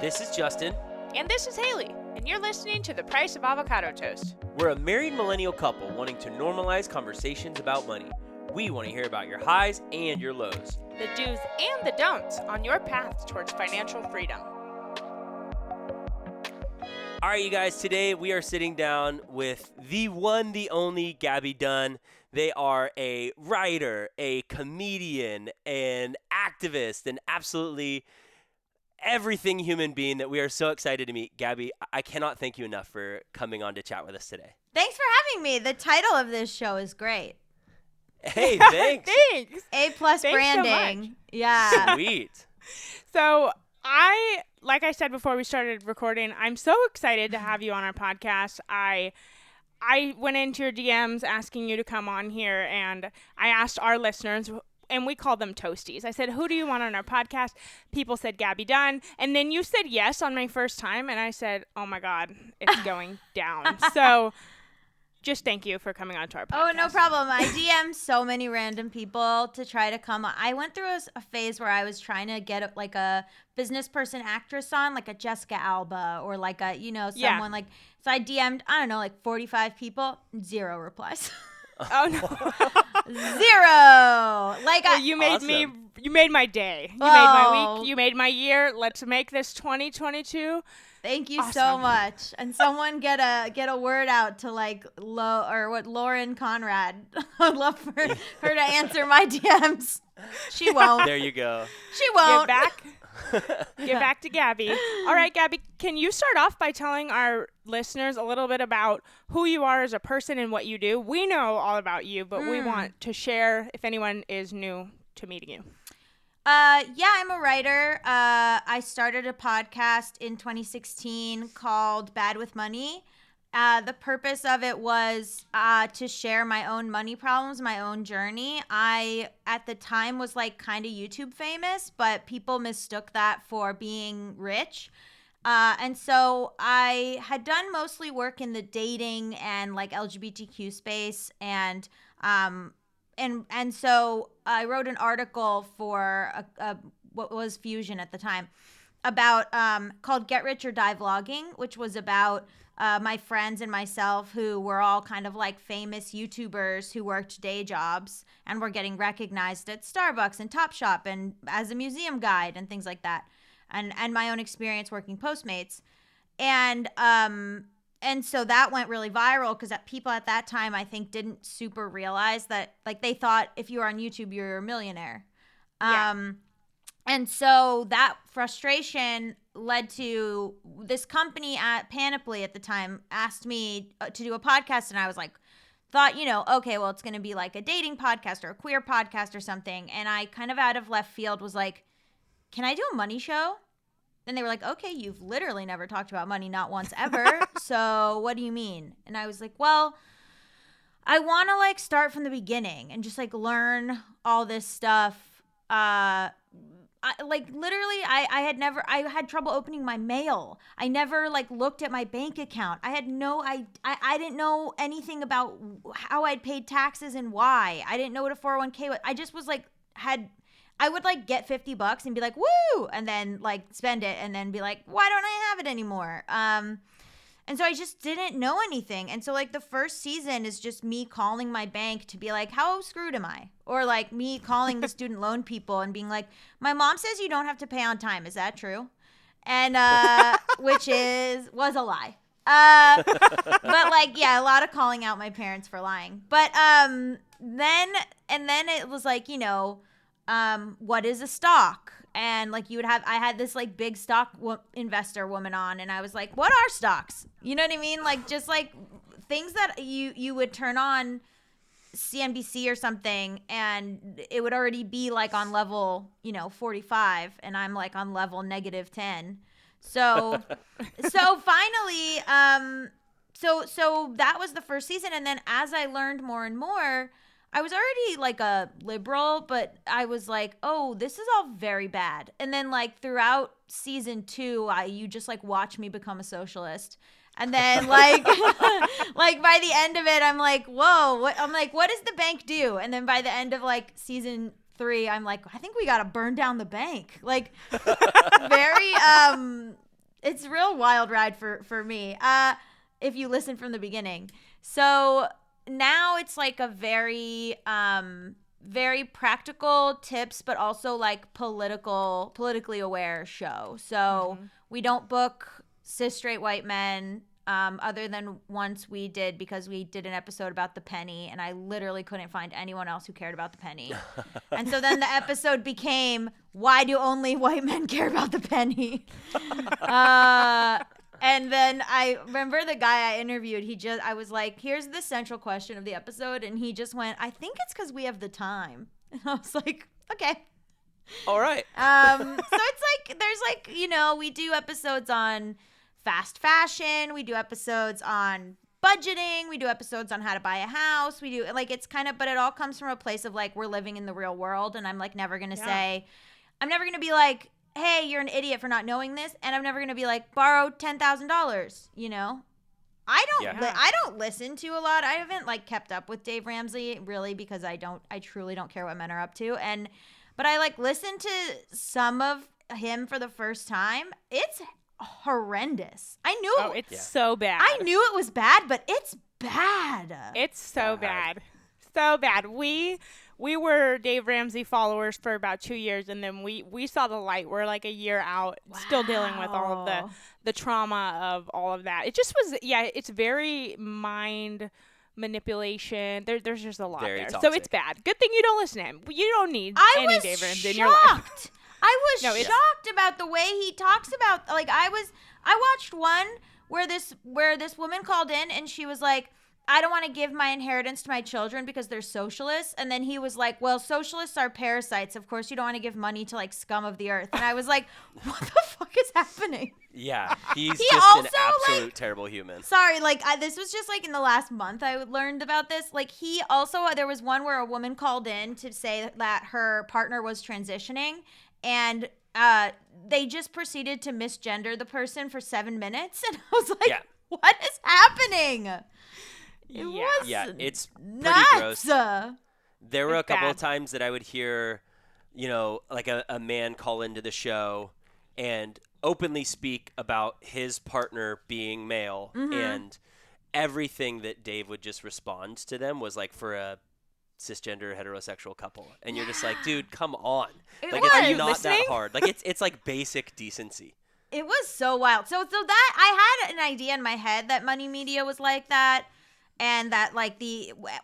This is Justin. And this is Haley, and you're listening to The Price of Avocado Toast. We're a married millennial couple wanting to normalize conversations about money. We want to hear about your highs and your lows. The do's and the don'ts on your path towards financial freedom. All right, you guys, today we are sitting down with the one, the only Gaby Dunn. They are a writer, a comedian, an activist, and absolutely everything human being that we are so excited to meet. Gaby, I cannot thank you enough for coming on to chat with us today. Thanks for having me. The title of this show is great. Hey, thanks. Thanks. A+ branding. So much. Yeah. Sweet. So like I said before we started recording, I'm so excited to have you on our podcast. I went into your DMs asking you to come on here, and I asked our listeners, and we call them Toasties. I said, who do you want on our podcast? People said Gaby Dunn. And then you said yes on my first time. And I said, oh, my God, it's going down. So just thank you for coming on to our podcast. Oh, no problem. I DM'd so many random people to try to come on. I went through a phase where I was trying to get like a business person actress on, like a Jessica Alba or like a, someone like. So I DM'd, I don't know, like 45 people, 0 replies. Oh, no. 0. Like well, you made Awesome. you made my day. You made my week. You made my year. Let's make this 2022. Thank you awesome. so much. And someone get a word out to like Lauren Conrad. I'd love for her to answer my DMs. She won't. There you go. She won't. Get back to Gaby. All right, Gaby, can you start off by telling our listeners a little bit about who you are as a person and what you do? We know all about you, but we want to share if anyone is new to meeting you. Yeah, I'm a writer. I started a podcast in 2016 called Bad with Money. The purpose of it was to share my own money problems, my own journey. I, at the time, was like kind of YouTube famous, but people mistook that for being rich. And so I had done mostly work in the dating and like LGBTQ space. And so I wrote an article for what was Fusion at the time about called Get Rich or Die Vlogging, which was about my friends and myself who were all kind of like famous YouTubers who worked day jobs and were getting recognized at Starbucks and Topshop and as a museum guide and things like that. And my own experience working Postmates. And so that went really viral because people at that time, I think, didn't super realize that, like, they thought if you were on YouTube, you're a millionaire. Yeah. And so that frustration led to this company at Panoply at the time asked me to do a podcast. And I was like, thought, okay, well, it's going to be like a dating podcast or a queer podcast or something. And I kind of out of left field was like, can I do a money show? And they were like, okay, you've literally never talked about money, not once ever. So what do you mean? And I was like, well, I want to like start from the beginning and just like learn all this stuff. I had trouble opening my mail. I never like looked at my bank account. I didn't know anything about how I'd paid taxes and why. I didn't know what a 401k was. I just was like, I would like get $50 and be like, woo, and then like spend it and then be like, why don't I have it anymore? And so I just didn't know anything. And so like the first season is just me calling my bank to be like, how screwed am I? Or like me calling the student loan people and being like, my mom says you don't have to pay on time. Is that true? And which was a lie. But like, yeah, a lot of calling out my parents for lying. But then it was like, what is a stock? And like I had this like big stock investor woman on, and I was like, what are stocks? You know what I mean? Like just like things that you would turn on CNBC or something and it would already be like on level, 45, and I'm like on level -10. So finally, so that was the first season. And then as I learned more and more, I was already like a liberal, but I was like, oh, this is all very bad. And then like throughout season 2, you just like watch me become a socialist. And then like like by the end of it, I'm like, whoa, what does the bank do? And then by the end of like season 3, I'm like, I think we got to burn down the bank. Like very it's real wild ride for me. If you listen from the beginning. So now it's like a very very practical tips, but also like politically aware show. So we don't book cis straight white men, other than once we did, because we did an episode about the penny, and I literally couldn't find anyone else who cared about the penny. And so then the episode became, why do only white men care about the penny? And then I remember the guy I interviewed, I was like, here's the central question of the episode. And he just went, I think it's because we have the time. And I was like, okay. All right. So it's like, there's like, we do episodes on fast fashion. We do episodes on budgeting. We do episodes on how to buy a house. We do like, it's kind of, but it all comes from a place of like, we're living in the real world. And I'm like, I'm never going to be like, hey, you're an idiot for not knowing this, and I'm never gonna be like, borrow $10,000. I don't listen to a lot. I haven't like kept up with Dave Ramsey really, because I truly don't care what men are up to, but I like listened to some of him for the first time. It's horrendous. I knew it's so bad. I knew it was bad, but it's bad. It's so bad. So bad. We were Dave Ramsey followers for about 2 years, and then we saw the light. We're like a year out, still dealing with all of the trauma of all of that. It just was, it's very mind manipulation. There's just a lot Very there. toxic. So it's bad. Good thing you don't listen to him. You don't need any Dave Ramsey in your life. I was shocked about the way he talks about, like, I watched one where this woman called in and she was like, I don't want to give my inheritance to my children because they're socialists. And then he was like, well, socialists are parasites. Of course, you don't want to give money to like scum of the earth. And I was like, what the fuck is happening? Yeah, he's just an absolute terrible human. Sorry, like this was just like in the last month I learned about this. Like he also, there was one where a woman called in to say that her partner was transitioning, and they just proceeded to misgender the person for 7 minutes. And I was like, what is happening? It's pretty nuts. gross. There were a couple of times that I would hear, like a man call into the show and openly speak about his partner being male, and everything that Dave would just respond to them was like for a cisgender heterosexual couple, and you're just like, dude, come on. It's not that hard. Like it's like basic decency. It was so wild. So that I had an idea in my head that money media was like that. And that like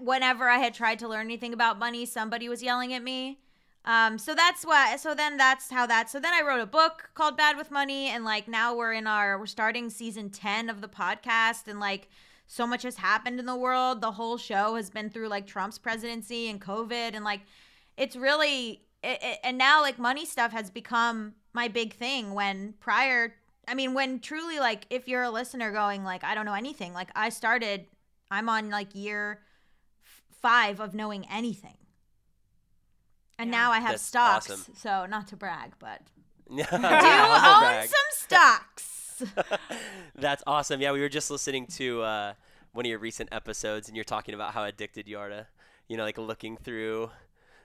whenever I had tried to learn anything about money, somebody was yelling at me. So then I wrote a book called Bad with Money. And like now we're starting season 10 of the podcast. And like so much has happened in the world. The whole show has been through like Trump's presidency and COVID. And like, it's really, and now like money stuff has become my big thing when truly like, if you're a listener going like, I don't know anything, like I'm on like year 5 of knowing anything. And now I have That's stocks. awesome. So not to brag, but do own some stocks. That's awesome. Yeah, we were just listening to one of your recent episodes, and you're talking about how addicted you are to, like looking through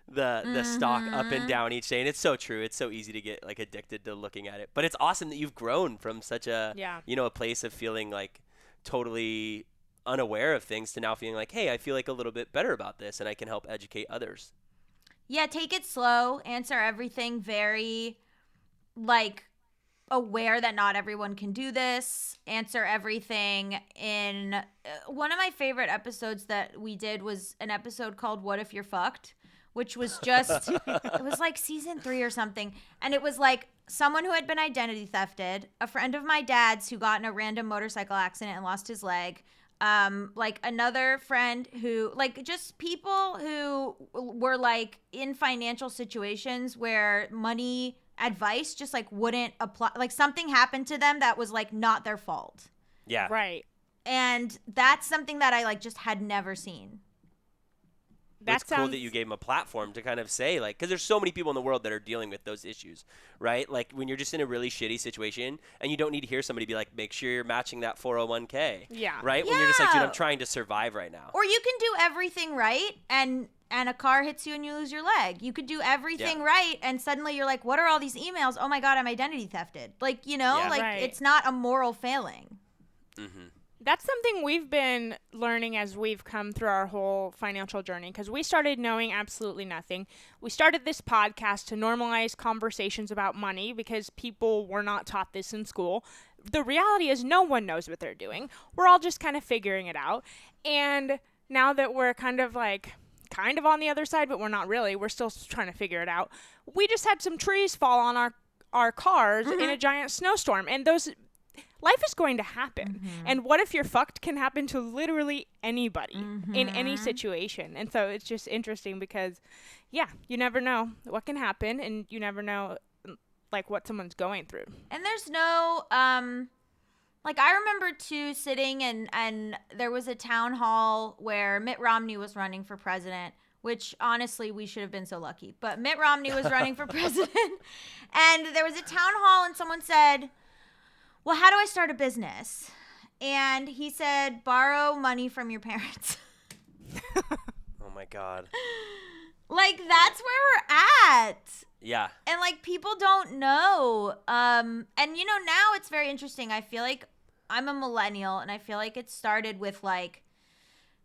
the stock up and down each day. And it's so true. It's so easy to get like addicted to looking at it. But it's awesome that you've grown from such a a place of feeling like totally unaware of things to now feeling like, hey, I feel like a little bit better about this and I can help educate others. Yeah, take it slow, answer everything very like aware that not everyone can do this, answer everything in one of my favorite episodes that we did was an episode called What If You're Fucked, which was just it was like season 3 or something, and it was like someone who had been identity thefted, a friend of my dad's who got in a random motorcycle accident and lost his leg, like another friend who, like, just people who were like in financial situations where money advice just like wouldn't apply, like something happened to them that was like not their fault. Yeah. Right. And that's something that I like just had never seen. It's cool that you gave them a platform to kind of say, like, because there's so many people in the world that are dealing with those issues, right? Like when you're just in a really shitty situation and you don't need to hear somebody be like, make sure you're matching that 401k. Yeah. Right? When you're just like, dude, I'm trying to survive right now. Or you can do everything right and and a car hits you and you lose your leg. You could do everything right, and suddenly you're like, what are all these emails? Oh my God, I'm identity thefted. Like, you know, it's not a moral failing. Mm-hmm. That's something we've been learning as we've come through our whole financial journey, because we started knowing absolutely nothing. We started this podcast to normalize conversations about money because people were not taught this in school. The reality is no one knows what they're doing. We're all just kind of figuring it out. And now that we're kind of on the other side, but we're not really, we're still trying to figure it out. We just had some trees fall on our cars in a giant snowstorm, and life is going to happen. And what if you're fucked can happen to literally anybody in any situation. And so it's just interesting because, yeah, you never know what can happen, and you never know like what someone's going through. And there's no, like I remember too sitting and there was a town hall where Mitt Romney was running for president, which honestly we should have been so lucky. But Mitt Romney was running for president, and there was a town hall and someone said, well, how do I start a business? And he said, borrow money from your parents. Oh my God. Like, that's where we're at. Yeah. And like, people don't know. And you know, now it's very interesting. I feel like I'm a millennial, and I feel like it started with like,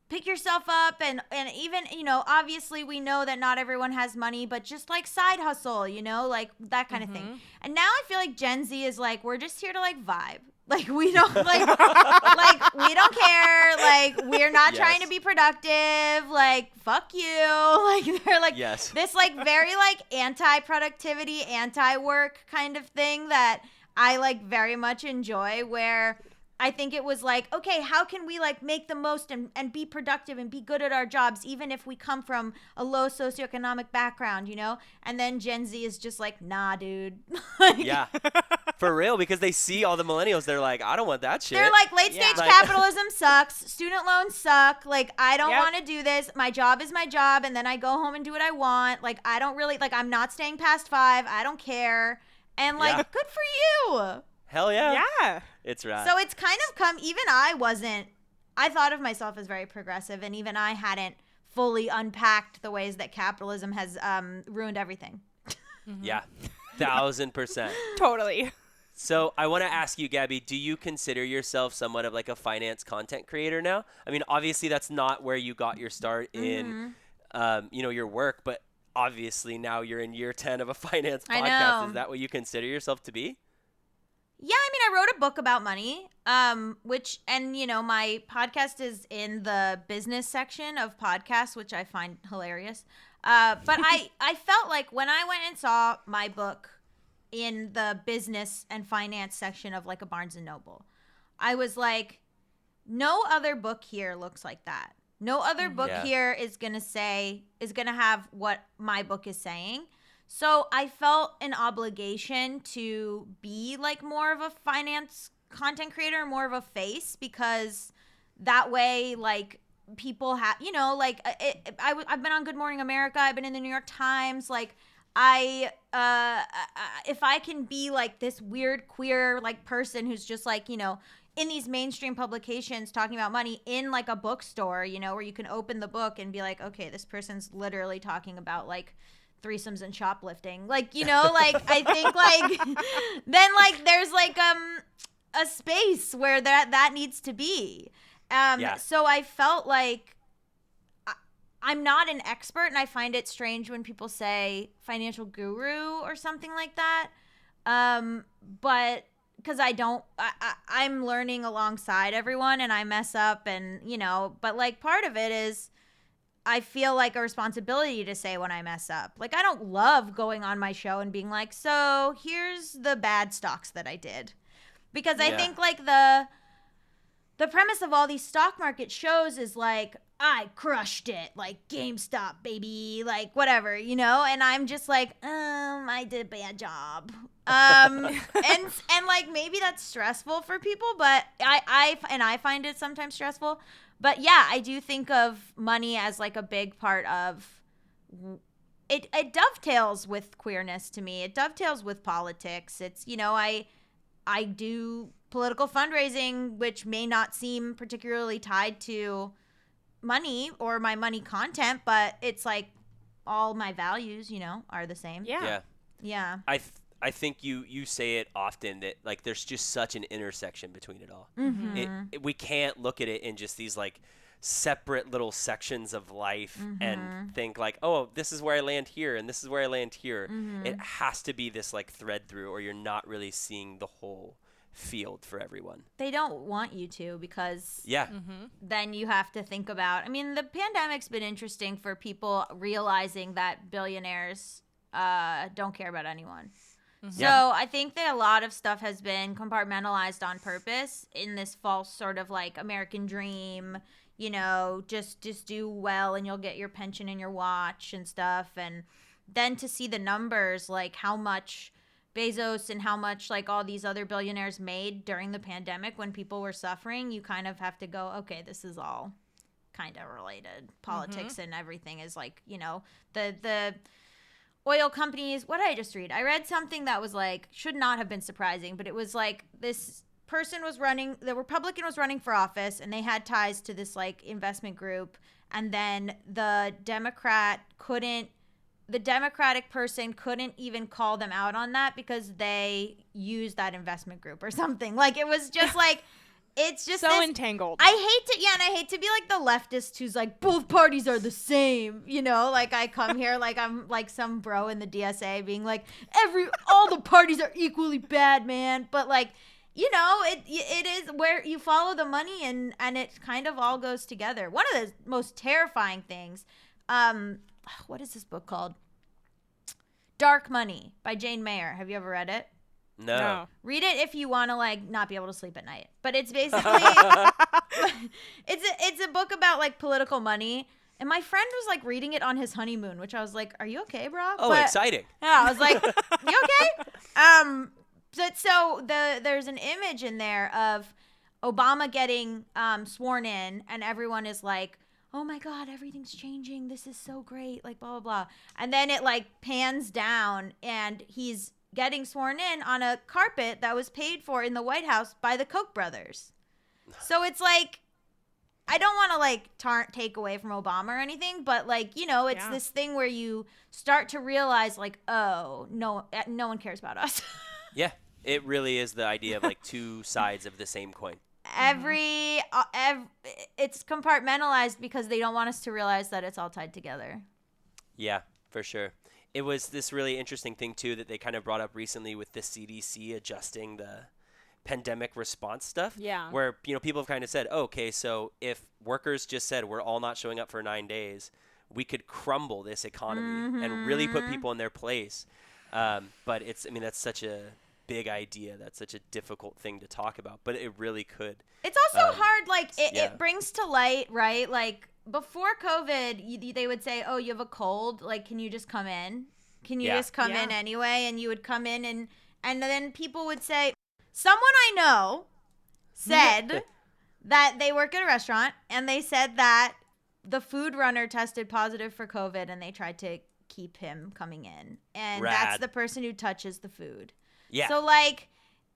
pick yourself up, and even, you know, obviously we know that not everyone has money, but just like side hustle, you know, like that kind of thing. And now I feel like Gen Z is like, we're just here to like vibe. Like, we don't like, like, we don't care. Like, we're not trying to be productive. Like, fuck you. Like, they're like, this like very like anti-productivity, anti-work kind of thing that I like very much enjoy, where I think it was like, okay, how can we like make the most and be productive and be good at our jobs, even if we come from a low socioeconomic background, you know? And then Gen Z is just like, nah, dude. Like, yeah, for real, because they see all the millennials. They're like, I don't want that shit. they're like, late stage capitalism sucks. Student loans suck. Like, I don't want to do this. My job is my job. And then I go home and do what I want. Like, I don't really, like, I'm not staying past 5. I don't care. And like, good for you. Hell yeah. Yeah. It's right. So it's kind of even I thought of myself as very progressive, and even I hadn't fully unpacked the ways that capitalism has ruined everything. Yeah, 1,000%. Totally. So I want to ask you, Gabby, do you consider yourself somewhat of like a finance content creator now? I mean, obviously that's not where you got your start in, you know, your work, but obviously now you're in year 10 of a finance podcast. I know. Is that what you consider yourself to be? Yeah, I mean, I wrote a book about money, which, and, you know, my podcast is in the business section of podcasts, which I find hilarious. But I felt like when I went and saw my book in the business and finance section of like a Barnes and Noble, I was like, no other book here looks like that. No other book here is going to have what my book is saying. So I felt an obligation to be like more of a finance content creator, more of a face, because that way, like, people have, you know, like I've been on Good Morning America. I've been in the New York Times. Like, if I can be like this weird queer like person who's just like, you know, in these mainstream publications talking about money in like a bookstore, you know, where you can open the book and be like, okay, this person's literally talking about like threesomes and shoplifting, like, you know, like, I think like then like there's like a space where that needs to be. So I felt like I'm not an expert, and I find it strange when people say financial guru or something like that, but because I'm learning alongside everyone, and I mess up, and, you know, but like part of it is I feel like a responsibility to say when I mess up. Like, I don't love going on my show and being like, so here's the bad stocks that I did. Because I think like the premise of all these stock market shows is like, I crushed it, like GameStop, baby, like whatever, you know? And I'm just like, I did a bad job. And like maybe that's stressful for people, but I find it sometimes stressful. But yeah, I do think of money as like a big part of it. It dovetails with queerness to me. It dovetails with politics. It's, you know, I do political fundraising, which may not seem particularly tied to money or my money content, but it's like all my values, are the same. Yeah. Yeah. I think you say it often that like there's just such an intersection between it all. We can't look at it in just these like separate little sections of life and think like, oh, this is where I land here and this is where I land here. It has to be this like thread through, or you're not really seeing the whole field for everyone. They don't want you to, because Yeah. then you have to think about, I mean, the pandemic's been interesting for people realizing that billionaires don't care about anyone. So I think that a lot of stuff has been compartmentalized on purpose in this false sort of like American dream, just do well and you'll get your pension and your watch and stuff. And then to see the numbers, like how much Bezos and how much like all these other billionaires made during the pandemic when people were suffering, you kind of have to go, okay, this is all kind of related. Politics and everything is like, the oil companies. What did I just read? I read something that was like, should not have been surprising, but it was like this person was running, the Republican was running for office, and they had ties to this like investment group, and then the Democratic person couldn't even call them out on that because they used that investment group or something. Like, it was just like, it's just so entangled. I hate to be like the leftist who's like, both parties are the same, like I come here like I'm like some bro in the DSA being like, all the parties are equally bad, man. But like, it is where you follow the money and it kind of all goes together. One of the most terrifying things, what is this book called? Dark Money by Jane Mayer. Have you ever read it? No. Read it if you want to like not be able to sleep at night. But it's basically it's a book about like political money. And my friend was like reading it on his honeymoon, which I was like, "Are you okay, bro?" Oh, exciting. Yeah, I was like, "You okay?" So there's an image in there of Obama getting sworn in, and everyone is like, oh my God, everything's changing. This is so great. Like, blah, blah, blah. And then it like pans down and he's getting sworn in on a carpet that was paid for in the White House by the Koch brothers. So it's like, I don't want to like take away from Obama or anything, but like, it's this thing where you start to realize like, oh, no one cares about us. Yeah, it really is the idea of like two sides of the same coin. It's compartmentalized because they don't want us to realize that it's all tied together. Yeah, for sure. It was this really interesting thing too that they kind of brought up recently with the CDC adjusting the pandemic response stuff. Yeah. Where, people have kind of said, oh, okay, so if workers just said we're all not showing up for 9 days, we could crumble this economy and really put people in their place. But that's such a big idea. That's such a difficult thing to talk about, but it really could. It's also hard. Like it brings to light, right? Like before COVID, they would say, oh, you have a cold. Like, can you just come in? Can you just come in anyway? And you would come in and then people would say, someone I know said that they work at a restaurant and they said that the food runner tested positive for COVID and they tried to keep him coming in. And that's the person who touches the food. Yeah. So like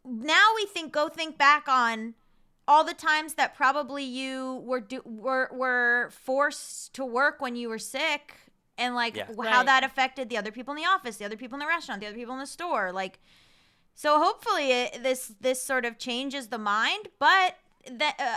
now go think back on all the times that probably you were forced to work when you were sick, and like how that affected the other people in the office, the other people in the restaurant, the other people in the store. Like, so hopefully this sort of changes the mind, but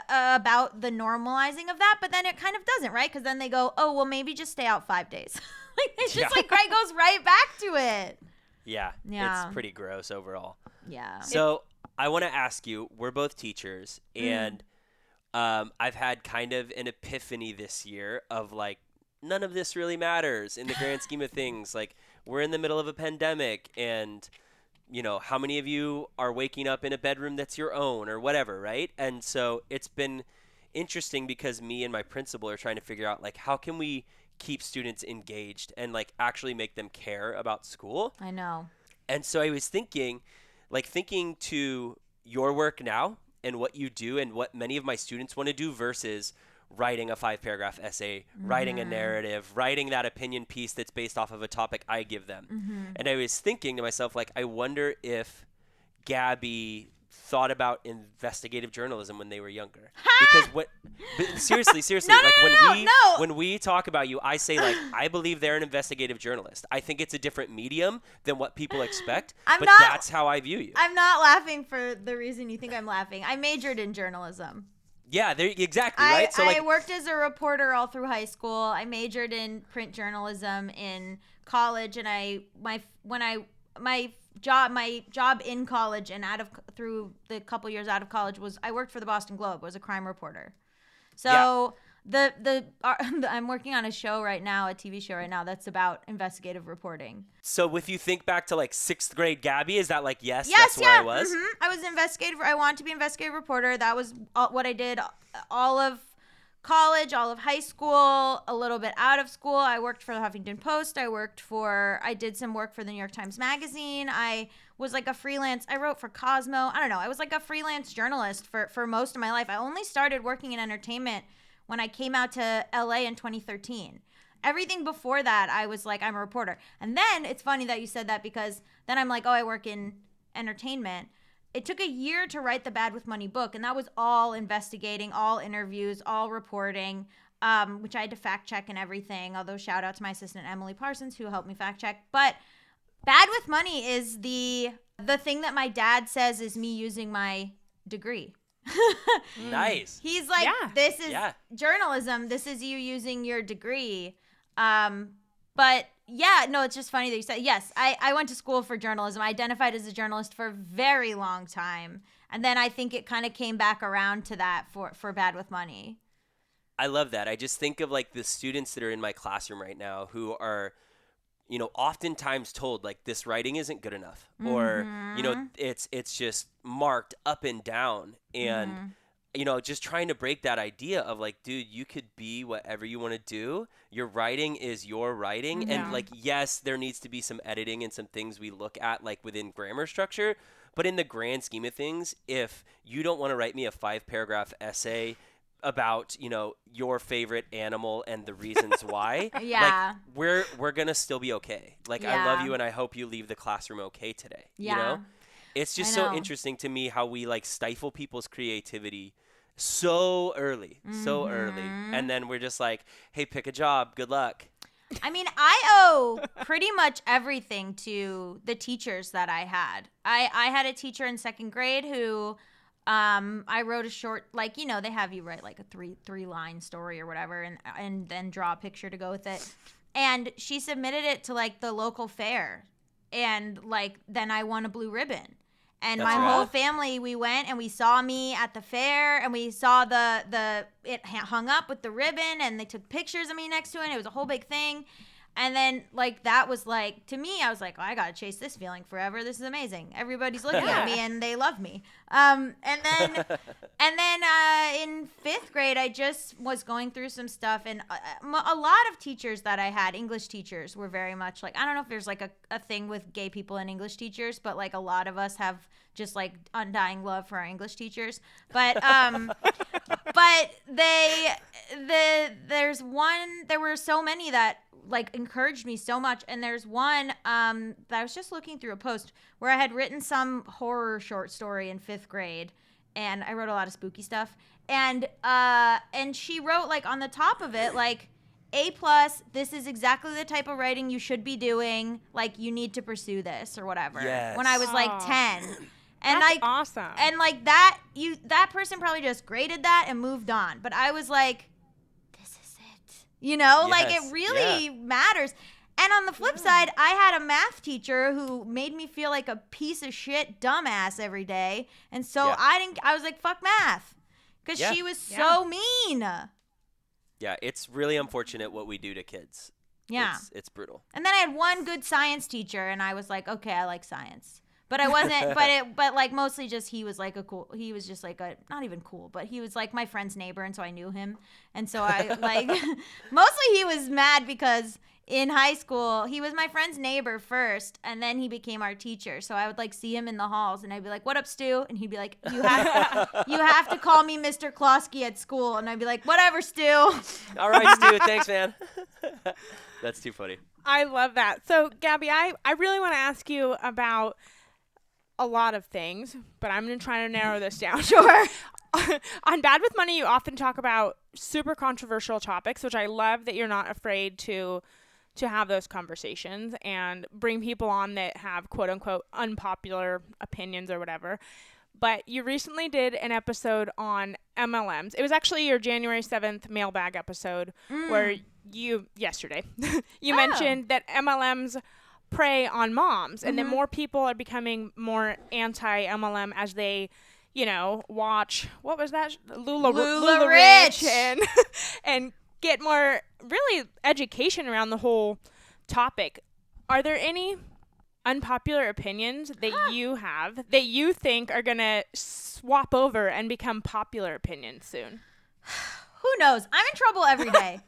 about the normalizing of that. But then it kind of doesn't, right? Because then they go, oh well, maybe just stay out 5 days. Like it's just like Greg goes right back to it. Yeah, it's pretty gross overall. Yeah. So I want to ask you, we're both teachers, and I've had kind of an epiphany this year of like, none of this really matters in the grand scheme of things. Like, we're in the middle of a pandemic, and, how many of you are waking up in a bedroom that's your own or whatever, right? And so it's been interesting because me and my principal are trying to figure out, like, how can we keep students engaged and like actually make them care about school. I know. And so I was thinking to your work now and what you do and what many of my students want to do versus writing a 5-paragraph essay, writing a narrative, writing that opinion piece that's based off of a topic I give them. And I was thinking to myself, like, I wonder if Gaby thought about investigative journalism when they were younger. Because but seriously, No, like no. when we talk about you, I say like I believe they're an investigative journalist. I think it's a different medium than what people expect, that's how I view you. I'm not laughing for the reason you think I'm laughing. I majored in journalism. Yeah, exactly, right? So I worked as a reporter all through high school. I majored in print journalism in college, and my job in college and through the couple years out of college was I worked for the Boston Globe, was a crime reporter. So I'm working on a show right now, a TV show right now that's about investigative reporting. So if you think back to like 6th grade Gabby, is that like that's where I was? Mm-hmm. I was investigative. I wanted to be an investigative reporter. That was what I did all of college, all of high school, a little bit out of school. I worked for the Huffington Post. I did some work for the New York Times Magazine. I was like a freelance. I wrote for Cosmo. I don't know. I was like a freelance journalist for most of my life. I only started working in entertainment when I came out to LA in 2013. Everything before that, I was like, I'm a reporter. And then it's funny that you said that, because then I'm like, oh, I work in entertainment. It took a year to write the Bad with Money book, and that was all investigating, all interviews, all reporting, which I had to fact check and everything, although shout out to my assistant Emily Parsons who helped me fact check. But Bad with Money is the thing that my dad says is me using my degree. Nice. He's like, this is journalism. This is you using your degree. But yeah, no, it's just funny that you said, yes, I went to school for journalism. I identified as a journalist for a very long time. And then I think it kind of came back around to that for Bad with Money. I love that. I just think of like the students that are in my classroom right now who are, oftentimes told like this writing isn't good enough, or, it's just marked up and down. And, just trying to break that idea of like, dude, you could be whatever you want to do. Your writing is your writing. And like, yes, there needs to be some editing and some things we look at like within grammar structure. But in the grand scheme of things, if you don't want to write me a 5-paragraph essay about, your favorite animal and the reasons why, like we're going to still be okay. Like, I love you and I hope you leave the classroom okay today. It's just so interesting to me how we like stifle people's creativity so early. And then we're just like, hey, pick a job. Good luck. I mean, I owe pretty much everything to the teachers that I had. I had a teacher in 2nd grade who I wrote a short, like, they have you write like a three-line story or whatever, and then draw a picture to go with it. And she submitted it to like the local fair, and like then I won a blue ribbon. And my whole family, we went and we saw me at the fair, and we saw it hung up with the ribbon, and they took pictures of me next to it. And it was a whole big thing. And then like that was like, to me, I was like, oh, I got to chase this feeling forever. This is amazing. Everybody's looking at me and they love me. And then in 5th grade, I just was going through some stuff, and a lot of teachers that I had, English teachers, were very much like, I don't know if there's like a thing with gay people and English teachers, but like a lot of us have just like undying love for our English teachers. But but there were so many that like encouraged me so much. And there's one that I was just looking through a post where I had written some horror short story in 5th grade, and I wrote a lot of spooky stuff, and she wrote like on the top of it like, A+, this is exactly the type of writing you should be doing, like you need to pursue this or whatever. When I was like 10. And that's like awesome. And like that person probably just graded that and moved on, but I was like, like it really matters. And on the flip side, I had a math teacher who made me feel like a piece of shit dumbass every day. And so I was like, fuck math. Because she was so mean. Yeah, it's really unfortunate what we do to kids. Yeah. It's brutal. And then I had one good science teacher, and I was like, okay, I like science. But I wasn't, but like mostly just he was just like not even cool, but he was like my friend's neighbor, and so I knew him. And so I like, mostly he was mad because in high school, he was my friend's neighbor first, and then he became our teacher. So I would like see him in the halls, and I'd be like, what up, Stu? And he'd be like, you have to call me Mr. Klosky at school. And I'd be like, whatever, Stu. All right, Stu, thanks, man. That's too funny. I love that. So Gabby, I really want to ask you about a lot of things, but I'm going to try to narrow this down. Sure. On Bad with Money, you often talk about super controversial topics, which I love that you're not afraid to have those conversations and bring people on that have quote unquote unpopular opinions or whatever. But you recently did an episode on MLMs. It was actually your January 7th mailbag episode where yesterday, you mentioned that MLMs prey on moms and that more people are becoming more anti-MLM as they, watch, what was that? Lula Rich and get more really education around the whole topic. Are there any unpopular opinions that you have that you think are going to swap over and become popular opinions soon? Who knows? I'm in trouble every day.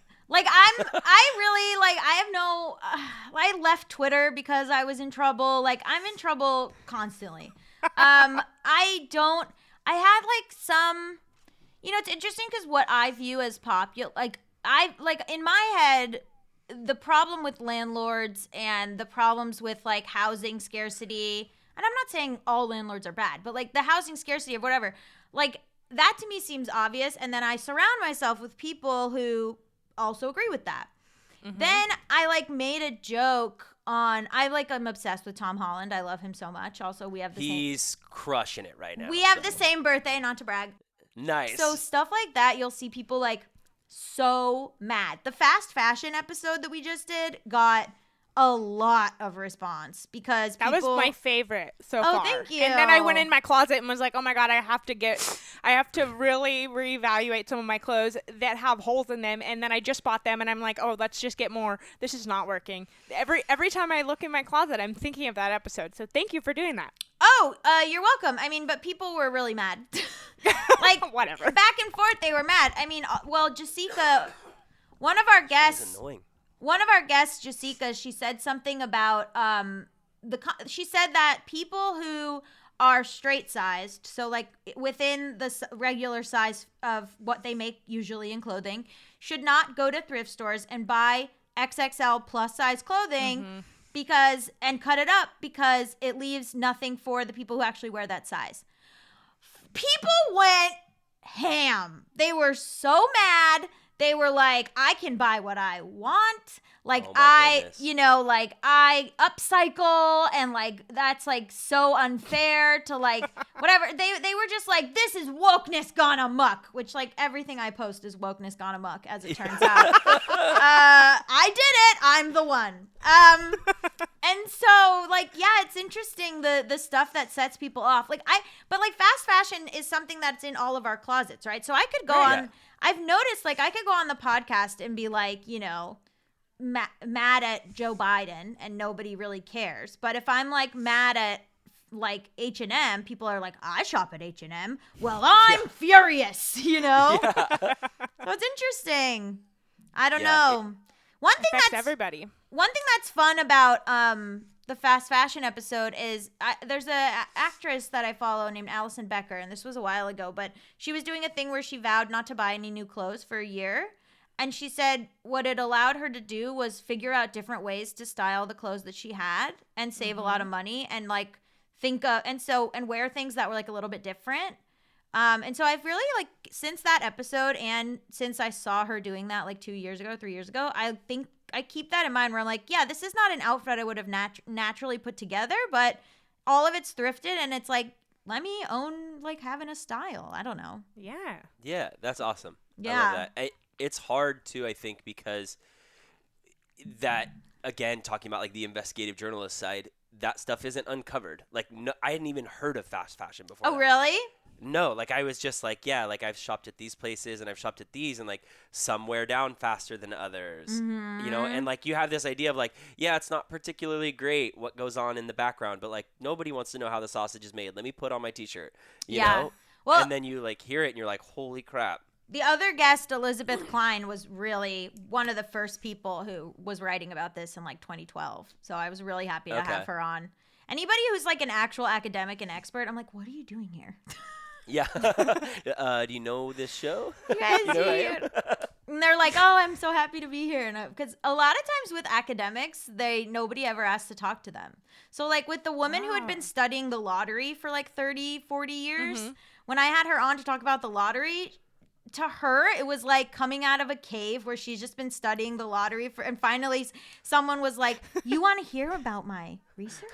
I left Twitter because I was in trouble. Like, I'm in trouble constantly. I had some, it's interesting because what I view as popular, in my head, the problem with landlords and the problems with housing scarcity, and I'm not saying all landlords are bad, but the housing scarcity of whatever, that to me seems obvious. And then I surround myself with people who also agree with that. Then I made a joke on, I'm obsessed with Tom Holland. I love him so much. Also, we have the He's crushing it right now. We have the same birthday, not to brag. Nice. So stuff like that, you'll see people so mad. The fast fashion episode that we just did got a lot of response because that was my favorite so far. Oh, thank you. And then I went in my closet and was like, oh my God, I have to really reevaluate some of my clothes that have holes in them. And then I just bought them and I'm like, oh, let's just get more. This is not working. Every time I look in my closet, I'm thinking of that episode. So thank you for doing that. Oh, you're welcome. I mean, but people were really mad. Whatever. Back and forth, they were mad. I mean, Jessica, one of our guests, Jessica, she said something about she said that people who are straight sized, so within the regular size of what they make usually in clothing, should not go to thrift stores and buy XXL plus size clothing and cut it up because it leaves nothing for the people who actually wear that size. People went ham. They were so mad. They were like, I can buy what I want. I upcycle and that's so unfair to whatever. They were just like, this is wokeness gone amok, which everything I post is wokeness gone amok, as it turns out. I did it. I'm the one. And so it's interesting the stuff that sets people off. But fast fashion is something that's in all of our closets, right? So I could go on. Yeah. I've noticed I could go on the podcast and be mad at Joe Biden and nobody really cares. But if I'm mad at H&M, people are like, I shop at H&M. Well, I'm furious, Yeah. So it's interesting. I don't know. One thing that's fun about the fast fashion episode is there's a actress that I follow named Allison Becker, and this was a while ago, but she was doing a thing where she vowed not to buy any new clothes for a year. And she said what it allowed her to do was figure out different ways to style the clothes that she had and save a lot of money and and wear things that were a little bit different. And so I've really since that episode and since I saw her doing that 3 years ago, I think I keep that in mind where I'm yeah, this is not an outfit I would have naturally put together, but all of it's thrifted and it's let me own having a style. I don't know. Yeah. Yeah, that's awesome. Yeah. I love that. It's hard too, I think, because that, again, talking about the investigative journalist side, that stuff isn't uncovered. No, I hadn't even heard of fast fashion before. Oh, really? No, I was just I've shopped at these places and I've shopped at these and some wear down faster than others, and you have this idea of it's not particularly great what goes on in the background, but nobody wants to know how the sausage is made. Let me put on my t-shirt, you know? Well, and then you hear it and you're holy crap. The other guest, Elizabeth Klein, was really one of the first people who was writing about this in 2012. So I was really happy to have her on. Anybody who's an actual academic and expert, I'm what are you doing here? Yeah. Do you know this show? You guys And they're like, oh, I'm so happy to be here. And because a lot of times with academics, nobody ever asks to talk to them. So like with the woman who had been studying the lottery for like 30, 40 years, when I had her on to talk about the lottery, to her, it was like coming out of a cave where she's just been studying the lottery and finally someone was like, you want to hear about my research?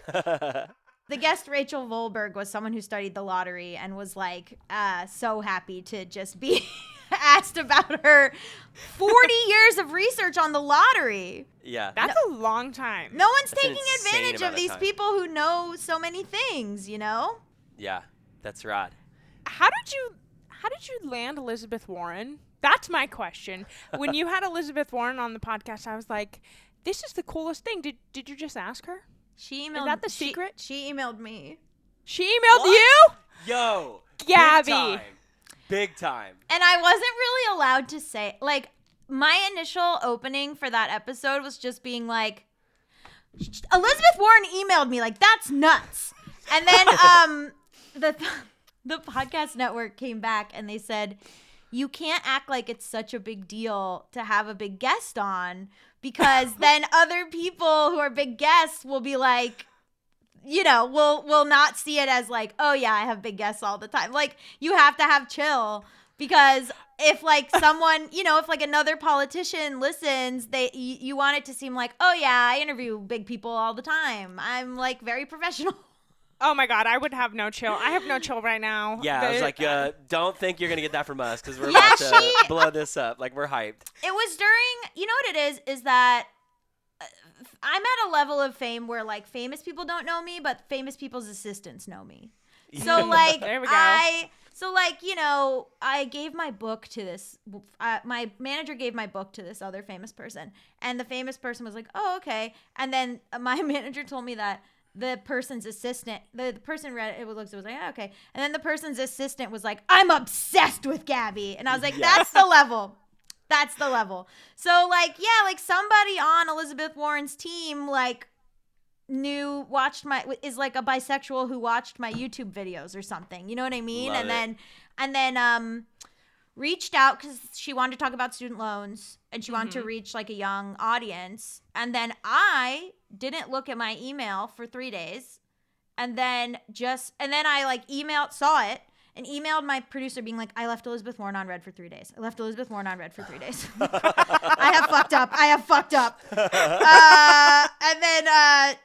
The guest, Rachel Volberg, was someone who studied the lottery and was like so happy to just be asked about her 40 years of research on the lottery. Yeah. That's a long time. No one's That's an taking insane advantage amount of of these time. people who know so many things, you know? Yeah, that's right. How did you land Elizabeth Warren? That's my question. When you had Elizabeth Warren on the podcast, I was like, this is the coolest thing. Did you just ask her? She emailed. Is that the secret? She emailed me. She emailed What? you? Yo, Gabby. Big time. And I wasn't really allowed to say, like, my initial opening for that episode was just being like, Elizabeth Warren emailed me, like, that's nuts. And then the podcast network came back and they said, you can't act like it's such a big deal to have a big guest on, because then other people who are big guests will be like, you know, will not see it as like, oh yeah, I have big guests all the time. Like, you have to have chill, because if like someone, you know, if like another politician listens, you want it to seem like, oh yeah, I interview big people all the time. I'm like very professional. Oh my God, I would have no chill. I have no chill right now. Yeah, I was like, don't think you're going to get that from us, because we're Yeah, about to blow this up. Like, we're hyped. It was during, you know what it is that I'm at a level of fame where like famous people don't know me, but famous people's assistants know me. So like There we go. you know, I gave my book to this, my manager gave my book to this other famous person, and the famous person was like, oh, okay. And then my manager told me that the person's assistant, the person read it, it was like, oh, okay. And then the person's assistant was like, I'm obsessed with Gabby. And I was like, Yeah. that's the level. That's the level. So like, yeah, like somebody on Elizabeth Warren's team, like is like a bisexual who watched my YouTube videos or something. You know what I mean? Love And then reached out because she wanted to talk about student loans and she wanted to reach like a young audience. And then I didn't look at my email for 3 days. And then I like saw it and emailed my producer being like, I left Elizabeth Warren on red for 3 days. I have fucked up. And then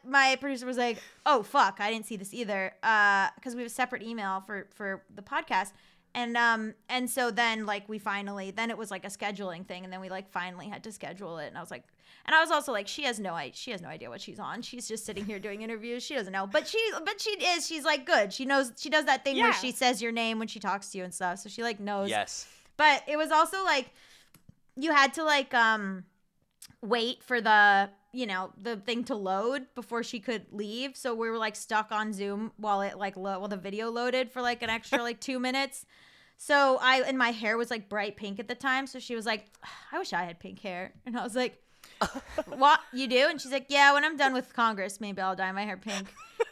my producer was like, oh, fuck, I didn't see this either. Because we have a separate email for the podcast. And so then like then it was like a scheduling thing. And then we like finally had to schedule it. And I was also like, she has no idea what she's on. She's just sitting here doing interviews. She doesn't know, but she's like good. She knows, she does that thing where she says your name when she talks to you and stuff. So she like knows. Yes. But it was also like, you had to like, wait for the thing to load before she could leave. So we were like stuck on Zoom while it like while the video loaded for like an extra like 2 minutes. So my hair was like bright pink at the time. So she was like, I wish I had pink hair. And I was like, what, you do? And she's like, yeah, when I'm done with Congress, maybe I'll dye my hair pink.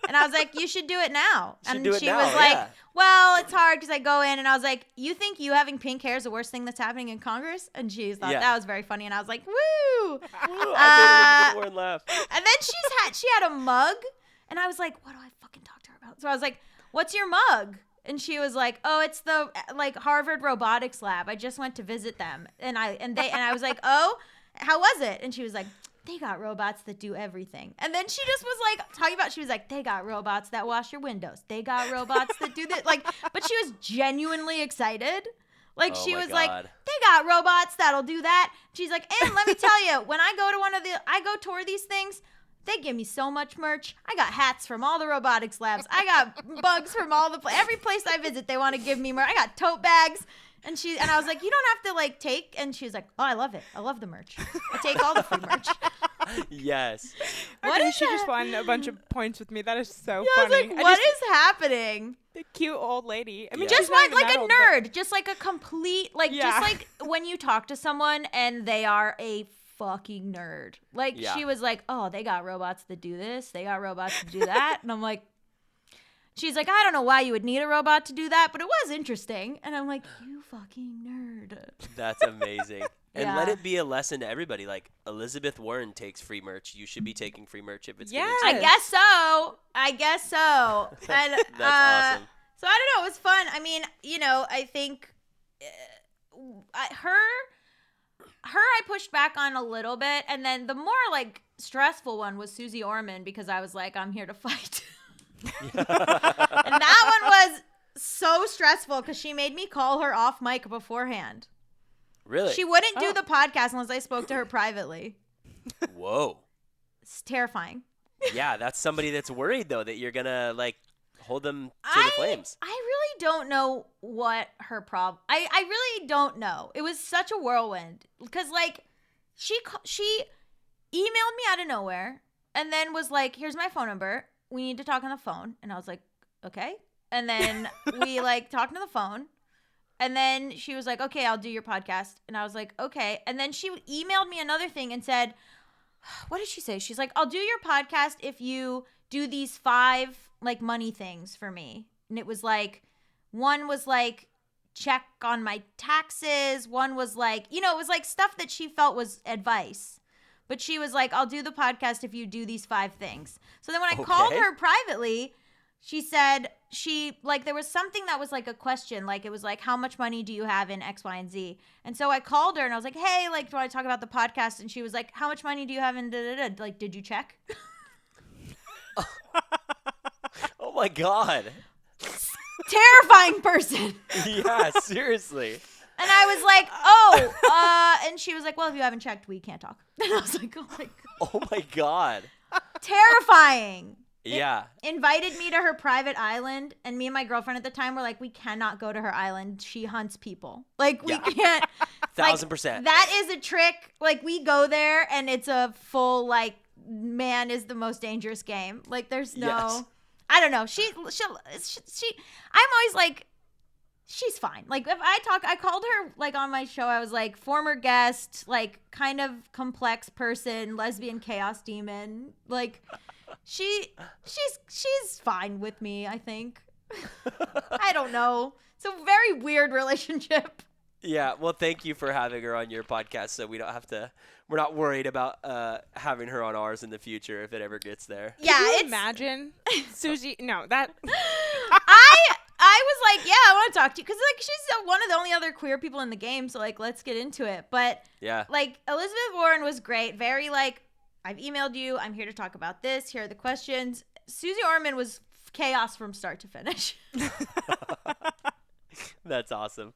And I was like, you should do it now. And she was like, well, it's hard because I go in. And I was like, you think you having pink hair is the worst thing that's happening in Congress? And she thought that was very funny. And I was like, woo. I made Elizabeth Warren laugh. And then she had a mug. And I was like, what do I fucking talk to her about? So I was like, what's your mug? And she was like, oh, it's the like Harvard robotics lab. I just went to visit them. And I was like, oh, how was it? And she was like, they got robots that do everything. And then she just was like talking about, she was like, they got robots that wash your windows. They got robots that do this. Like, but she was genuinely excited. Like, she was like, they got robots that'll do that. She's like, and let me tell you, when I go tour these things, they give me so much merch. I got hats from all the robotics labs. I got bugs from every place I visit. They want to give me merch. I got tote bags. And I was like, you don't have to like take. And she was like, oh, I love it. I love the merch. I take all the free merch. Yes. She just won a bunch of points with me. That is so funny. I was like, what is happening? The cute old lady. I mean, just she's not like even a that old, nerd. Just like a complete, like, just like when you talk to someone and they are a fucking nerd. Like, she was like, oh, they got robots that do this. They got robots to do that. And I'm like, she's like, I don't know why you would need a robot to do that, but it was interesting. And I'm like, you fucking nerd. That's amazing. And let it be a lesson to everybody. Like, Elizabeth Warren takes free merch. You should be taking free merch if it's getting Yes. I guess so. And That's awesome. so I don't know. It was fun. I mean, I think her I pushed back on a little bit, and then the more like stressful one was Susie Orman, because I was like, I'm here to fight. And that one was so stressful because she made me call her off mic beforehand. Really? She wouldn't do the podcast unless I spoke to her privately. Whoa. It's terrifying. Yeah, that's somebody that's worried, though, that you're going to, like, hold them to the flames. I really don't know what her problem. I really don't know. It was such a whirlwind because, like, she emailed me out of nowhere and then was like, here's my phone number. We need to talk on the phone. And I was like, okay. And then we, like, talked on the phone. And then she was like, okay, I'll do your podcast. And I was like, okay. And then she emailed me another thing and said, what did she say? She's like, I'll do your podcast if you do these 5, like, money things for me. And it was like, one was like, check on my taxes. One was like, it was like stuff that she felt was advice. But she was like, I'll do the podcast if you do these 5 things. So then when I called her privately, she said there was something that was like a question. Like, it was like, how much money do you have in X, Y, and Z? And so I called her and I was like, hey, like, do you want to talk about the podcast? And she was like, how much money do you have in da-da-da? Like, did you check? Oh, my God. Terrifying person. Yeah, seriously. And I was like, and she was like, well, if you haven't checked, we can't talk. And I was like, oh, my God. Oh, my God. Terrifying. Yeah. Invited me to her private island, and me and my girlfriend at the time were like, we cannot go to her island. She hunts people. Like, we can't. 1,000%. That is a trick. Like, we go there, and it's a full, like, man is the most dangerous game. Like, there's no. Yes. I don't know. She. I'm always like, she's fine. Like, if I called her, like, on my show, I was like, former guest, like, kind of complex person, lesbian chaos demon. Like, she's fine with me, I think. I don't know. It's a very weird relationship. Yeah, well, thank you for having her on your podcast, so we're not worried about having her on ours in the future if it ever gets there. Yeah, Can you imagine Susie? No, that. I was like, yeah, I want to talk to you because, like, she's one of the only other queer people in the game, so, like, let's get into it. But yeah, like, Elizabeth Warren was great. Very, like, I've emailed you. I'm here to talk about this. Here are the questions. Susie Orman was chaos from start to finish. That's awesome.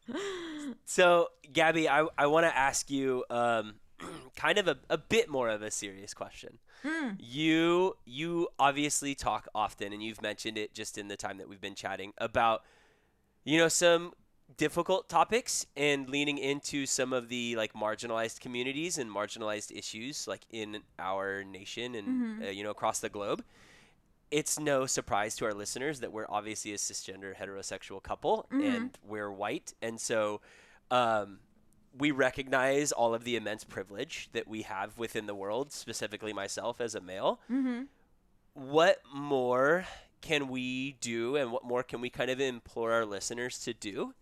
So, Gaby, I want to ask you kind of a bit more of a serious question. You obviously talk often, and you've mentioned it just in the time that we've been chatting about, some difficult topics and leaning into some of the, like, marginalized communities and marginalized issues, like, in our nation and, across the globe. It's no surprise to our listeners that we're obviously a cisgender heterosexual couple and we're white. And so we recognize all of the immense privilege that we have within the world, specifically myself as a male. What more can we do and what more can we kind of implore our listeners to do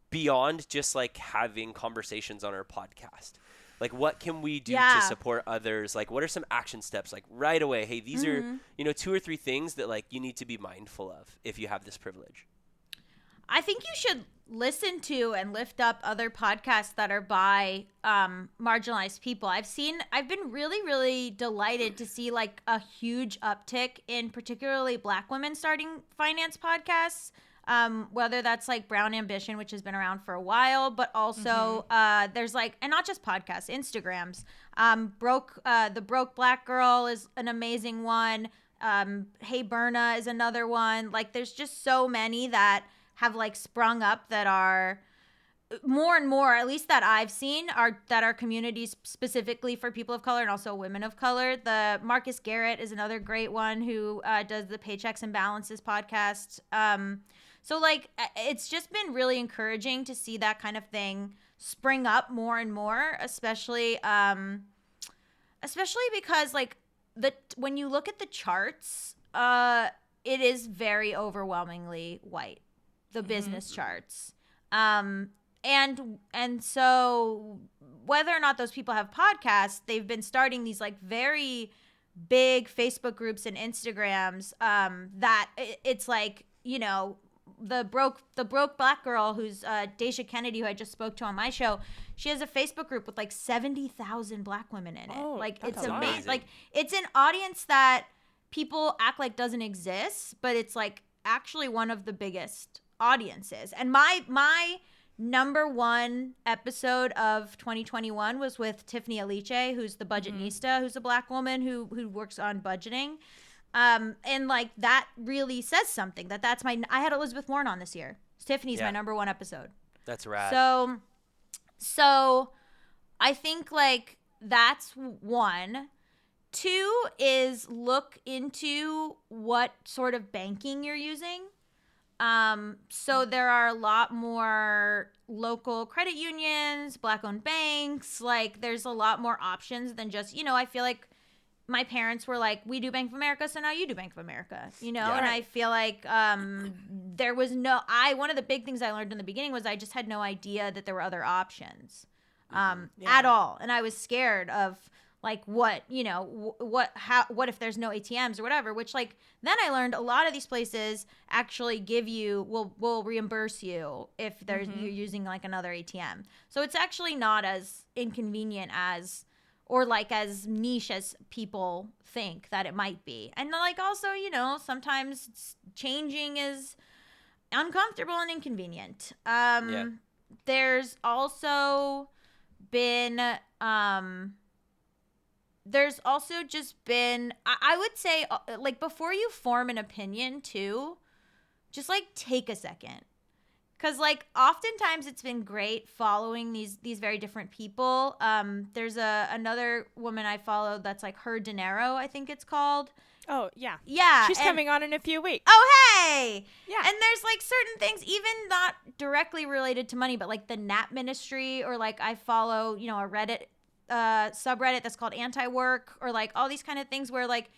beyond just, like, having conversations on our podcast? Like, what can we do to support others? Like, what are some action steps? Like, right away, hey, these are, 2 or 3 things that, like, you need to be mindful of if you have this privilege. I think you should listen to and lift up other podcasts that are by marginalized people. I've been really, really delighted to see, like, a huge uptick in particularly Black women starting finance podcasts. Whether that's, like, Brown Ambition, which has been around for a while, but also there's, like, and not just podcasts, Instagrams. The Broke Black Girl is an amazing one. Hey Berna is another one. Like, there's just so many that have, like, sprung up that are more and more, at least that I've seen, that are communities specifically for people of color and also women of color. The Marcus Garrett is another great one who does the Paychecks and Balances podcast. So, like, it's just been really encouraging to see that kind of thing spring up more and more, especially because, like, when you look at the charts, it is very overwhelmingly white, the business charts. and so whether or not those people have podcasts, they've been starting these like very big Facebook groups and Instagrams that it's like, you know, the broke black girl who's Deja Kennedy, who I just spoke to on my show. She has a Facebook group with like 70,000 black women in it. Oh, like that's it's amazing. amazing. Like it's an audience that people act like doesn't exist, but it's like actually one of the biggest audiences. And my number one episode of 2021 was with Tiffany Aliche, who's the budgetnista, who's a black woman who works on budgeting. And like that really says something. That's I had Elizabeth Warren on this year. Tiffany's my number one episode. That's rad. So I think like that's one. Two is look into what sort of banking you're using. So there are a lot more local credit unions, black-owned banks. Like there's a lot more options than just, you know, I feel like my parents were like, we do Bank of America, so now you do Bank of America, you know? Yeah. And I feel like there was one of the big things I learned in the beginning was I just had no idea that there were other options at all. And I was scared of like what, you know, what if there's no ATMs or whatever, which like then I learned a lot of these places actually give you, will reimburse you if there's you're using like another ATM. So it's actually not as inconvenient as, or like as niche as people think that it might be. And like also, you know, sometimes changing is uncomfortable and inconvenient. There's also been there's also just been, I would say, like, before you form an opinion, too, just, like, take a second. Because, like, oftentimes it's been great following these very different people. There's another woman I follow that's, like, Her Dinero, I think it's called. Oh, yeah. Yeah. She's coming on in a few weeks. Oh, hey! Yeah. And there's, like, certain things, even not directly related to money, but, like, the NAP ministry, or, like, I follow, you know, a Reddit subreddit that's called anti-work, or like all these kind of things where like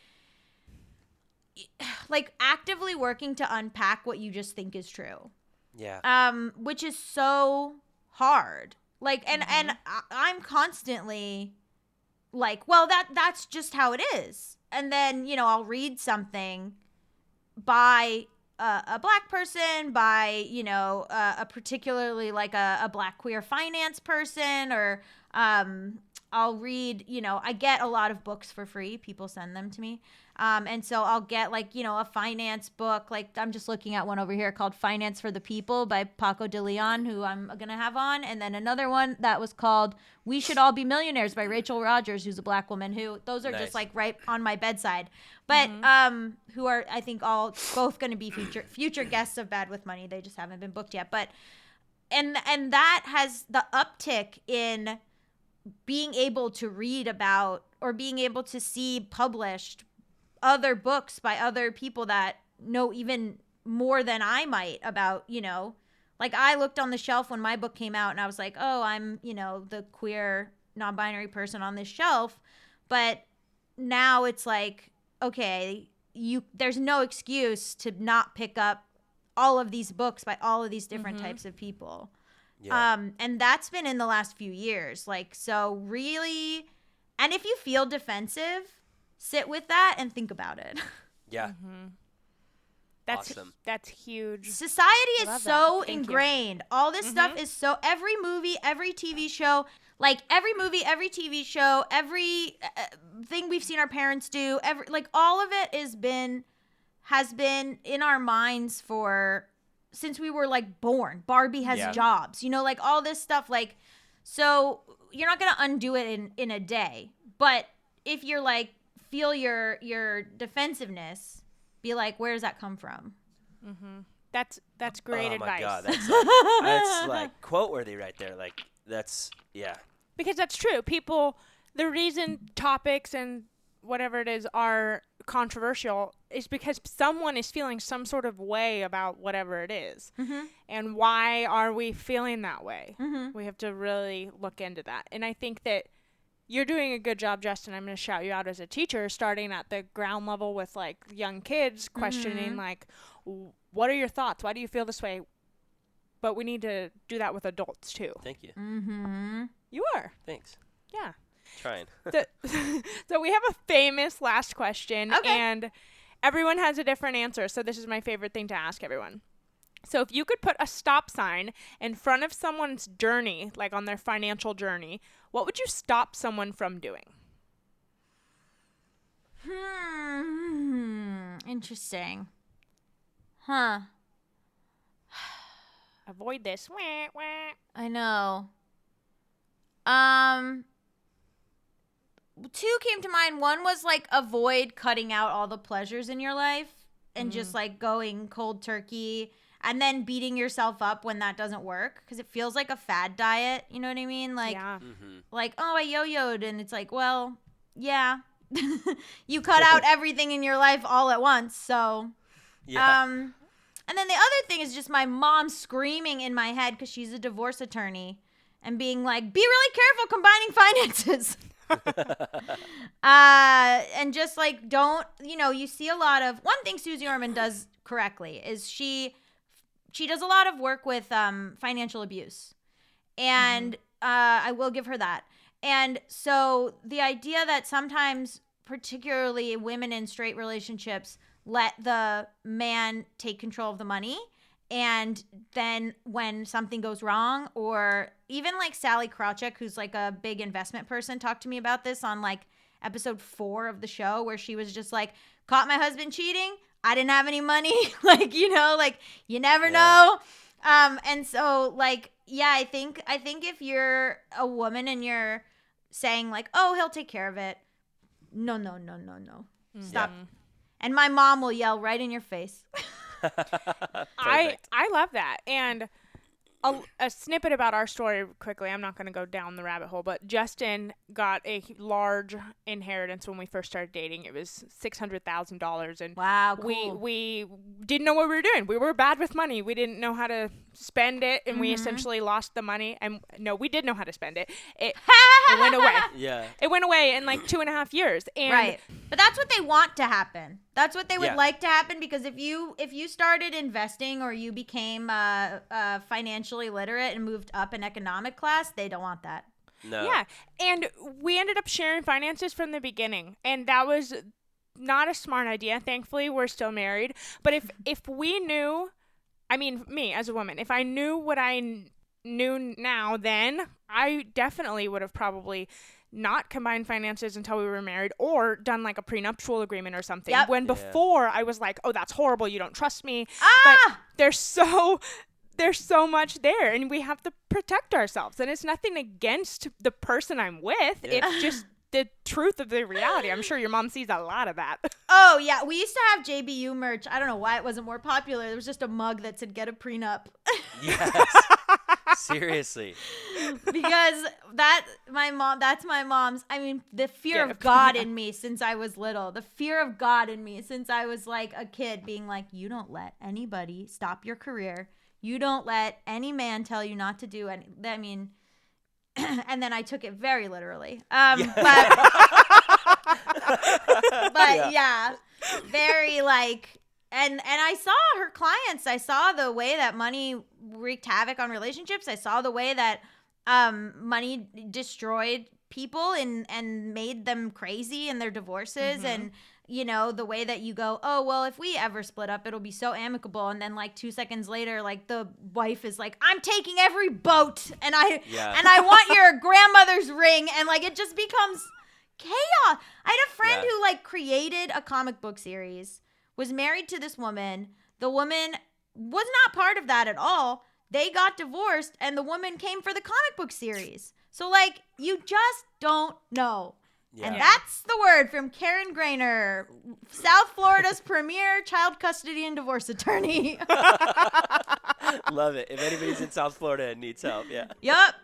actively working to unpack what you just think is true. Yeah. Which is so hard. Like, and I'm constantly like, well, that's just how it is. And then, you know, I'll read something by a black person, by, you know, a particularly like a black queer finance person, or I'll read, you know, I get a lot of books for free. People send them to me. And so I'll get like, you know, a finance book. Like I'm just looking at one over here called Finance for the People by Paco de Leon, who I'm going to have on. And then another one that was called We Should All Be Millionaires by Rachel Rogers, who's a black woman, who those are just like right on my bedside. But who are, I think, all both going to be future guests of Bad with Money. They just haven't been booked yet. But and that has the uptick in being able to read about or being able to see published other books by other people that know even more than I might about, you know, like I looked on the shelf when my book came out and I was like, oh, I'm, you know, the queer non-binary person on this shelf. But now it's like, okay, there's no excuse to not pick up all of these books by all of these different types of people. Yeah. And that's been in the last few years. Like, so really, and if you feel defensive, sit with that and think about it. Yeah. That's awesome. That's huge. Society is so Thank ingrained. You. All this stuff is so, every movie, every TV show, like every movie, every TV show, every thing we've seen our parents do, like all of it has been in our minds since we were like born. Barbie has jobs, you know, like all this stuff. Like, so you're not going to undo it in a day. But if you're like, feel your defensiveness, be like, where does that come from? That's great advice. Oh my God, that's like quote worthy right there. Like that's because that's true. People, the reason topics and whatever it is are controversial is because someone is feeling some sort of way about whatever it is. And why are we feeling that way? We have to really look into that. And I think that you're doing a good job, Justin. I'm going to shout you out as a teacher, starting at the ground level with like young kids, questioning like, what are your thoughts? Why do you feel this way? but we need to do that with adults too. Thank you. Mm-hmm. You are. Thanks. Yeah. Trying. So we have a famous last question, Okay. and everyone has a different answer. So this is my favorite thing to ask everyone. So if you could put a stop sign in front of someone's journey, like on their financial journey, what would you stop someone from doing? Interesting. Huh. Avoid this. Wah, wah. I know. Two came to mind. One was like avoid cutting out all the pleasures in your life and just like going cold turkey and then beating yourself up when that doesn't work because it feels like a fad diet. You know what I mean? Like, Yeah. like, oh, I yo-yoed, and it's like, well, yeah, you cut out everything in your life all at once. So, Yeah. and then the other thing is just my mom screaming in my head because she's a divorce attorney and being like, be really careful combining finances. And just like, don't, you see a lot of, one thing Susie Orman does correctly is she does a lot of work with financial abuse. And I will give her that. And so the idea that sometimes, particularly women in straight relationships, let the man take control of the money. And then when something goes wrong, or even like Sally Krawcheck, who's like a big investment person, talked to me about this on like episode 4 of the show, where she was just like, caught my husband cheating. I didn't have any money. Like, like you never know. And so like, yeah, I think if you're a woman and you're saying like, oh, he'll take care of it. No. Stop. Mm-hmm. And my mom will yell right in your face. I love that. And a snippet about our story quickly. I'm not going to go down the rabbit hole, but Justin got a large inheritance when we first started dating. It was $600,000, and Wow, cool. we didn't know what we were doing. We were bad with money. We didn't know how to spend it, and we essentially lost the money. And no, we did know how to spend it. It went away. Yeah. It went away in like 2.5 years. And Right. But that's what they want to happen. That's what they would Yeah. like to happen, because if you started investing or you became financially literate and moved up in economic class, they don't want that. No. Yeah, and we ended up sharing finances from the beginning, and that was not a smart idea. Thankfully, we're still married. But if we knew, I mean, me as a woman, if I knew what I knew now, then I definitely would have probably not combined finances until we were married, or done like a prenuptial agreement or something. Yep. When Yeah. before I was like, oh, that's horrible. You don't trust me. Ah! But there's so much there, and we have to protect ourselves. And it's nothing against the person I'm with. Yeah. It's just the truth of the reality. I'm sure your mom sees a lot of that. Oh, yeah. We used to have JBU merch. I don't know why it wasn't more popular. There was just a mug that said, get a prenup. Yes. Seriously. Because that's my mom's. I mean, the fear Get a of God prenup. in me since I was little. The fear of God in me since I was like a kid, being like, you don't let anybody stop your career. You don't let any man tell you not to do any. I mean, and then I took it very literally. But yeah, very like. And I saw her clients. I saw the way that money wreaked havoc on relationships. I saw the way that money destroyed people and made them crazy in their divorces. And, the way that you go, oh, well, if we ever split up, it'll be so amicable. And then like 2 seconds later, like the wife is like, I'm taking every boat and I want your grandmother's ring. And like it just becomes chaos. I had a friend who like created a comic book series, was married to this woman. The woman was not part of that at all. They got divorced, and the woman came for the comic book series. So, like, you just don't know. Yeah. And that's the word from Karen Grainer, South Florida's premier child custody and divorce attorney. Love it. If anybody's in South Florida and needs help, yeah. Yup.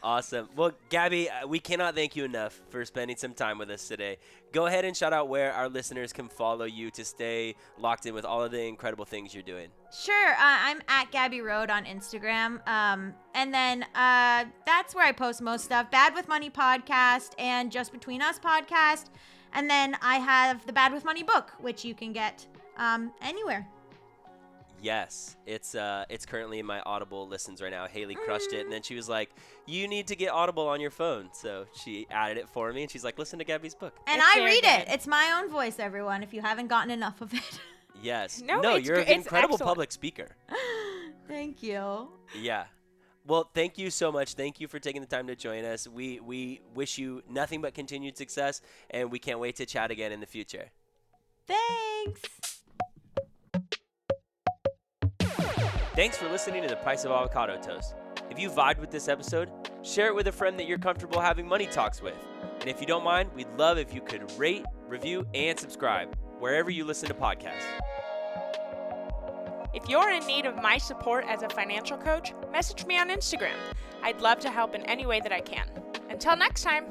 Awesome. Well, Gaby, we cannot thank you enough for spending some time with us today. Go ahead and shout out where our listeners can follow you to stay locked in with all of the incredible things you're doing. Sure. I'm at Gaby Road on Instagram. And then that's where I post most stuff. Bad with Money podcast and Just Between Us podcast. And then I have the Bad with Money book, which you can get anywhere. Yes, it's currently in my Audible listens right now. Haley crushed it, and then she was like, "You need to get Audible on your phone." So she added it for me, and she's like, "Listen to Gaby's book." And It's I very read it. good. It's my own voice, everyone, if you haven't gotten enough of it. Yes. No, it's you're good. an It's incredible excellent. public speaker. Thank you. Yeah. Well, thank you so much. Thank you for taking the time to join us. We wish you nothing but continued success, and we can't wait to chat again in the future. Thanks. Thanks for listening to The Price of Avocado Toast. If you vibed with this episode, share it with a friend that you're comfortable having money talks with. And if you don't mind, we'd love if you could rate, review, and subscribe wherever you listen to podcasts. If you're in need of my support as a financial coach, message me on Instagram. I'd love to help in any way that I can. Until next time.